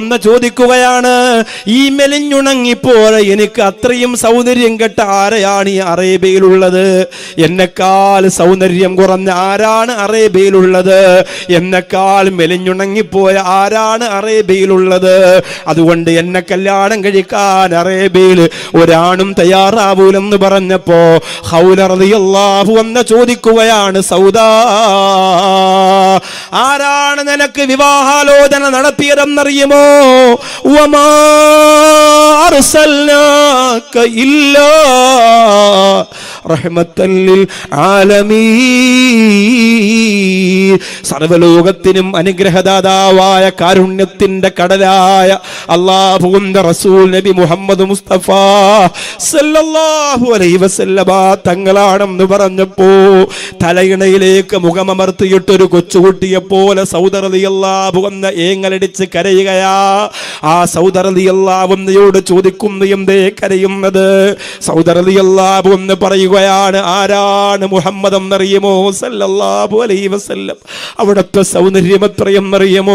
എന്ന് ചോദിക്കുകയാണ്, ഈ മെലിഞ്ഞുണങ്ങിപ്പോയ എനിക്ക് അത്രയും സൗന്ദര്യം കെട്ട ആരെയാണ് ഈ അറേബ്യയിലുള്ളത്? എന്നെക്കാൾ സൗന്ദര്യം കുറഞ്ഞ ആരാണ് അറേബ്യയിലുള്ളത്? എന്നെക്കാൾ മെലിഞ്ഞുണങ്ങിപ്പോയ ആരാണ് അറേബ്യയിലുള്ളത്? അതുകൊണ്ട് എന്നെ കല്യാണം കഴിക്കാൻ അറേബ്യയിൽ ഒരാണും തയ്യാറാവൂലെന്ന് പറഞ്ഞപ്പോ ഖൗല റളിയല്ലാഹു അൻഹ ചോദിക്കുകയാണ്, സൗദാ, ആരാണ് നിനക്ക് വിവാഹാലോചന നടത്തിയതെന്നറിയുമോ? വമാ അർസൽനാക ഇല്ലാ റഹ്മത്തൻ ലിൽ ആലമീൻ. സർവ്വലോകത്തിനും അനുഗ്രഹദാതാവായ കാരുണ്യത്തിന്റെ കടലായ അല്ലാഹുവിന്റെ റസൂൽ നബി മുഹമ്മദ് മുസ്തഫ സല്ലല്ലാഹു അലൈഹി വസല്ലമ തങ്ങളാണെന്ന് പറഞ്ഞപ്പോ തലയിണയിലേക്ക് മുഖമമർത്തിയിട്ടൊരു കൊച്ചുകുട്ടിയെ പോലെ സൗദ റളിയല്ലാഹു അൻഹ ഏങ്ങലടിച്ച് കരയുകയാ. ആ സൗദ റളിയല്ലാഹു അൻഹയോട് ചോദിക്കുന്നു, എന്തേ കരയുന്നത്? സൗദ റളിയല്ലാഹു അൻഹ പറയുകയാണ്, ആരാണ് മുഹമ്മദ് എന്നറിയുമോ? സല്ലല്ലാഹു അലൈഹി വസല്ലം. അവിടുത്തെ സൗന്ദര്യം എത്രയെന്നറിയുമോ?